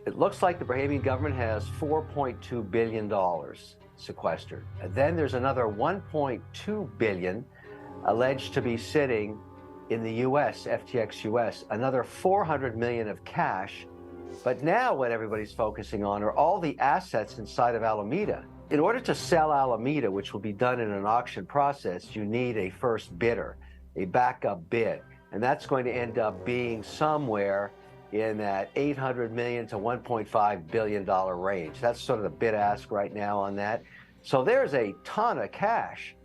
It looks like the Bahamian government has $4.2 billion sequestered. And then there's another $1.2 billion alleged to be sitting in the U.S. FTX U.S., another $400 million of cash. But now what everybody's focusing on are all the assets inside of Alameda. In order to sell Alameda, which will be done in an auction process, you need a first bidder, a backup bid. And that's going to end up being somewhere in that $800 million to $1.5 billion range. That's sort of the bid ask right now on that. So there's a ton of cash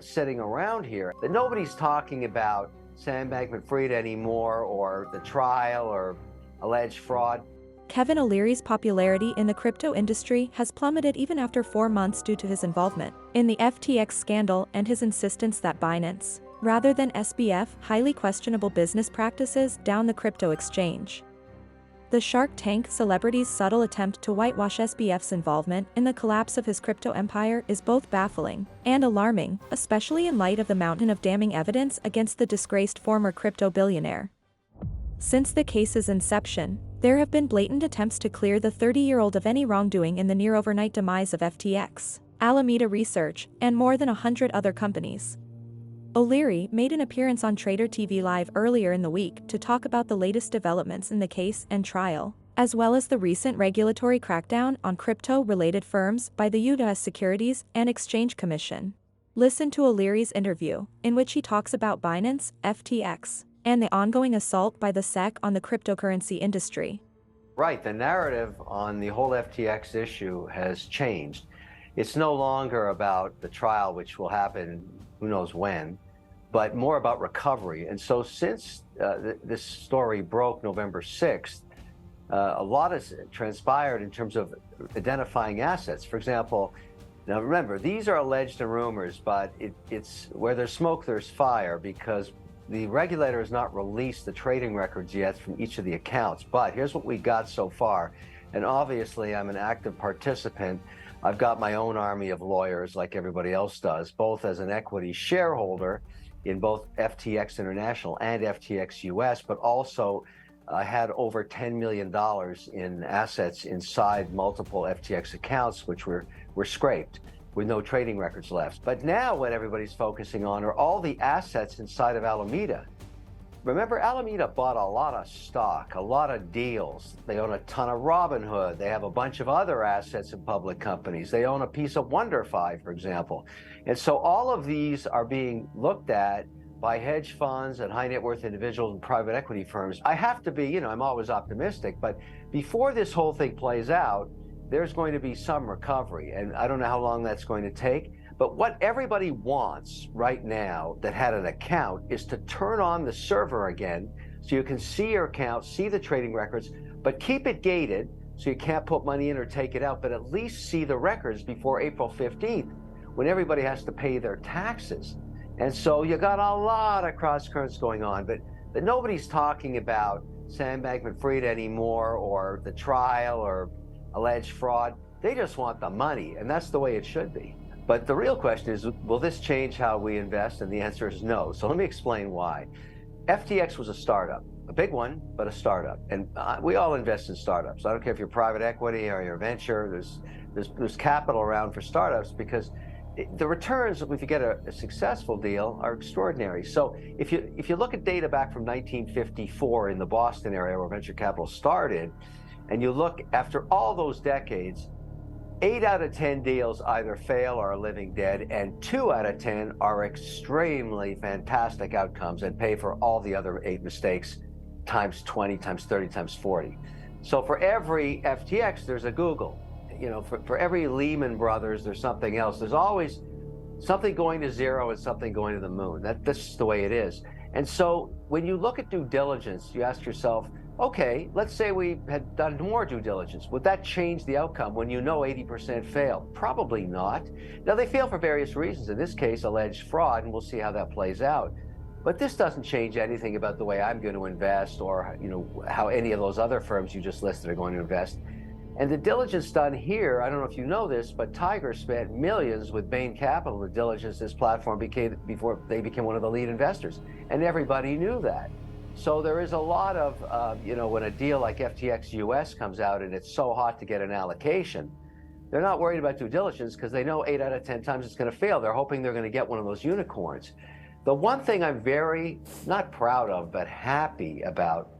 sitting around here that nobody's talking about Sam Bankman-Fried anymore, or the trial, or alleged fraud. Kevin O'Leary's popularity in the crypto industry has plummeted even after 4 months due to his involvement in the FTX scandal and his insistence that Binance, rather than SBF, highly questionable business practices down the crypto exchange. The Shark Tank celebrity's subtle attempt to whitewash SBF's involvement in the collapse of his crypto empire is both baffling and alarming, especially in light of the mountain of damning evidence against the disgraced former crypto billionaire. Since the case's inception, there have been blatant attempts to clear the 30-year-old of any wrongdoing in the near-overnight demise of FTX, Alameda Research, and more than 100 other companies. O'Leary made an appearance on Trader TV Live earlier in the week to talk about the latest developments in the case and trial, as well as the recent regulatory crackdown on crypto-related firms by the U.S. Securities and Exchange Commission. Listen to O'Leary's interview, in which he talks about Binance, FTX, and the ongoing assault by the SEC on the cryptocurrency industry. Right, the narrative on the whole FTX issue has changed. It's no longer about the trial, which will happen who knows when, but more about recovery. And so since this story broke November 6th, a lot has transpired in terms of identifying assets. For example, now remember, these are alleged and rumors, but it's where there's smoke, there's fire, because the regulator has not released the trading records yet from each of the accounts. But here's what we got so far. And obviously, I'm an active participant. I've got my own army of lawyers like everybody else does, both as an equity shareholder in both FTX International and FTX US, but also I had over $10 million in assets inside multiple FTX accounts, which were scraped with no trading records left. But now what everybody's focusing on are all the assets inside of Alameda. Remember, Alameda bought a lot of stock, a lot of deals. They own a ton of Robinhood. They have a bunch of other assets in public companies. They own a piece of WonderFi, for example. And so all of these are being looked at by hedge funds and high net worth individuals and private equity firms. I have to be, I'm always optimistic, but before this whole thing plays out, there's going to be some recovery. And I don't know how long that's going to take. But what everybody wants right now that had an account is to turn on the server again so you can see your account, see the trading records, but keep it gated so you can't put money in or take it out, but at least see the records before April 15th when everybody has to pay their taxes. And so you got a lot of cross currents going on, but nobody's talking about Sam Bankman-Fried anymore, or the trial, or alleged fraud. They just want the money, and that's the way it should be. But the real question is, will this change how we invest? And the answer is no. So let me explain why. FTX was a startup, a big one, but a startup. And we all invest in startups. I don't care if you're private equity or you're venture, there's capital around for startups, because the returns, if you get a successful deal, are extraordinary. So if you look at data back from 1954 in the Boston area where venture capital started, and you look after all those decades, 8 out of 10 deals either fail or are living dead, and 2 out of 10 are extremely fantastic outcomes and pay for all the other 8 mistakes times 20, times 30, times 40. So for every FTX, there's a Google. For every Lehman Brothers, there's something else. There's always something going to zero and something going to the moon. That's the way it is. And so when you look at due diligence, you ask yourself, okay, let's say we had done more due diligence. Would that change the outcome when 80% failed? Probably not. Now, they fail for various reasons. In this case, alleged fraud, and we'll see how that plays out. But this doesn't change anything about the way I'm going to invest, or how any of those other firms you just listed are going to invest. And the diligence done here, I don't know if you know this, but Tiger spent millions with Bain Capital to diligence this platform before they became one of the lead investors. And everybody knew that. So there is a lot of, when a deal like FTX US comes out and it's so hot to get an allocation, they're not worried about due diligence because they know 8 out of 10 times it's going to fail. They're hoping they're going to get one of those unicorns. The one thing I'm very, not proud of, but happy about,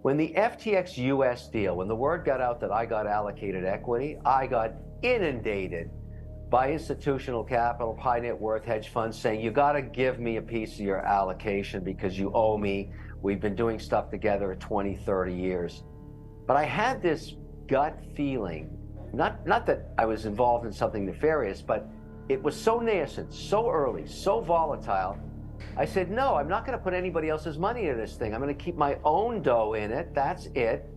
when the FTX US deal, when the word got out that I got allocated equity, I got inundated by institutional capital, high net worth hedge funds saying, you got to give me a piece of your allocation because you owe me. We've been doing stuff together 20, 30 years. But I had this gut feeling, not that I was involved in something nefarious, but it was so nascent, so early, so volatile. I said, no, I'm not going to put anybody else's money into this thing. I'm going to keep my own dough in it. That's it.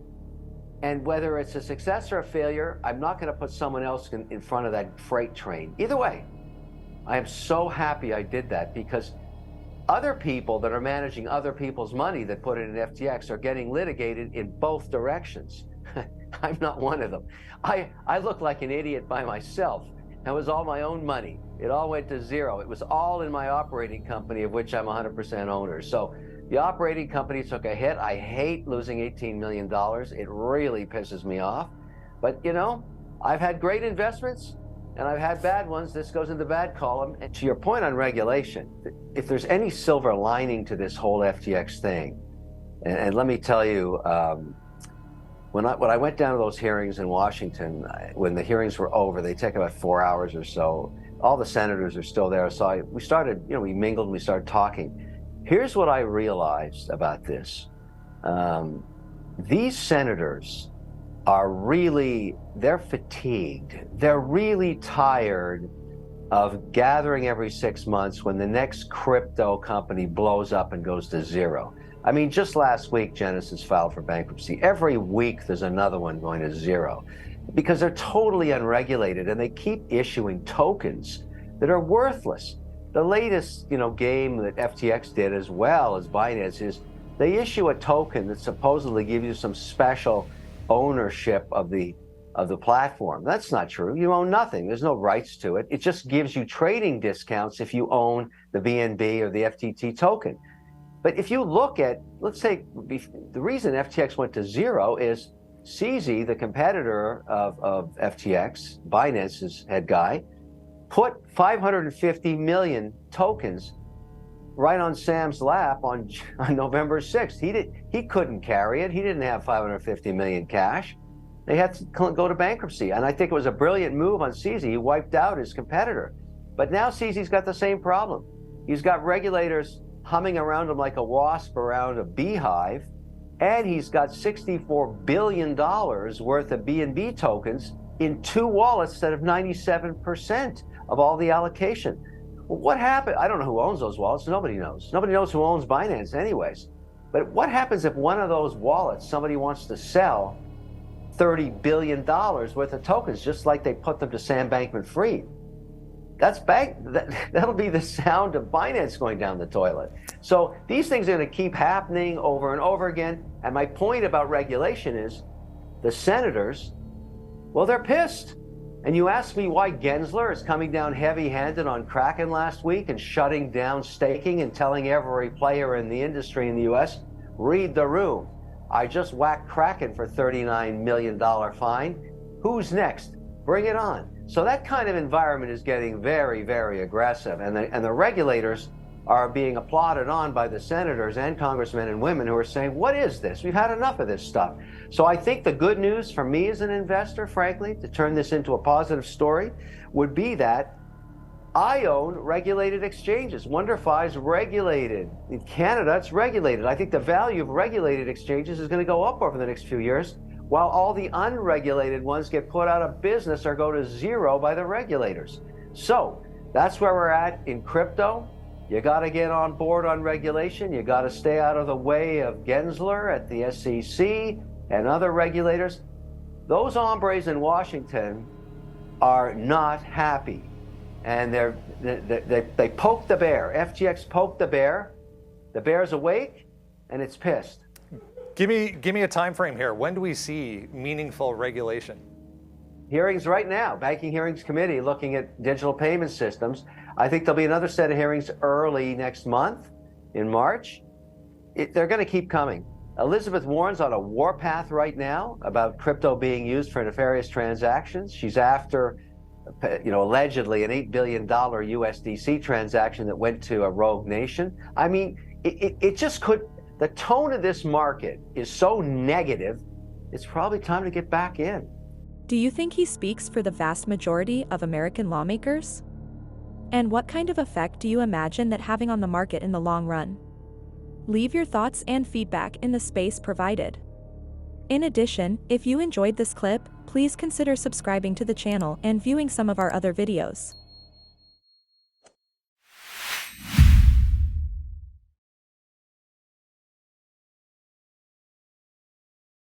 And whether it's a success or a failure, I'm not going to put someone else in front of that freight train. Either way, I am so happy I did that, because other people that are managing other people's money that put it in FTX are getting litigated in both directions. I'm not one of them. I look like an idiot by myself. That was all my own money. It all went to zero. It was all in my operating company, of which I'm 100% owner. So the operating company took a hit. I hate losing $18 million. It really pisses me off. But, I've had great investments and I've had bad ones. This goes in the bad column. And to your point on regulation, if there's any silver lining to this whole FTX thing, and let me tell you, when I went down to those hearings in Washington, when the hearings were over, they take about 4 hours or so. All the senators are still there. So we started, we mingled and we started talking. Here's what I realized about this. These senators are they're fatigued. They're really tired of gathering every 6 months when the next crypto company blows up and goes to zero. I mean, just last week, Genesis filed for bankruptcy. Every week, there's another one going to zero because they're totally unregulated and they keep issuing tokens that are worthless. The latest, game that FTX did, as well as Binance, is they issue a token that supposedly gives you some special ownership of the platform. That's not true. You own nothing. There's no rights to it. It just gives you trading discounts if you own the BNB or the FTT token. But if you look at, let's say, the reason FTX went to zero is CZ, the competitor of FTX, Binance's head guy, put 550 million tokens right on Sam's lap on November 6th. He couldn't carry it. He didn't have 550 million cash. They had to go to bankruptcy. And I think it was a brilliant move on CZ. He wiped out his competitor. But now CZ's got the same problem. He's got regulators humming around him like a wasp around a beehive, and he's got $64 billion worth of BNB tokens in 2 wallets instead of 97% of all the allocation. Well, what happened? I don't know who owns those wallets. Nobody knows. Nobody knows who owns Binance anyways. But what happens if one of those wallets, somebody wants to sell $30 billion worth of tokens, just like they put them to Sam Bankman-Fried? That'll be the sound of Binance going down the toilet. So these things are going to keep happening over and over again. And my point about regulation is the senators, well, they're pissed. And you ask me why Gensler is coming down heavy-handed on Kraken last week and shutting down staking and telling every player in the industry in the U.S., read the room. I just whacked Kraken for $39 million fine. Who's next? Bring it on. So that kind of environment is getting very, very aggressive. And the regulators are being applauded on by the senators and congressmen and women who are saying, what is this? We've had enough of this stuff. So I think the good news for me as an investor, frankly, to turn this into a positive story, would be that I own regulated exchanges. WonderFi is regulated. In Canada, it's regulated. I think the value of regulated exchanges is going to go up over the next few years, while all the unregulated ones get put out of business or go to zero by the regulators. So that's where we're at in crypto. You got to get on board on regulation. You got to stay out of the way of Gensler at the SEC and other regulators. Those hombres in Washington are not happy. And they poked the bear. FTX poked the bear. The bear's awake and it's pissed. Give me a time frame here. When do we see meaningful regulation? Hearings right now. Banking Hearings Committee looking at digital payment systems. I think there'll be another set of hearings early next month in March. they're going to keep coming. Elizabeth Warren's on a warpath right now about crypto being used for nefarious transactions. She's after, allegedly an $8 billion USDC transaction that went to a rogue nation. I mean, it just could, the tone of this market is so negative, it's probably time to get back in. Do you think he speaks for the vast majority of American lawmakers? And what kind of effect do you imagine that having on the market in the long run? Leave your thoughts and feedback in the space provided. In addition, if you enjoyed this clip, please consider subscribing to the channel and viewing some of our other videos.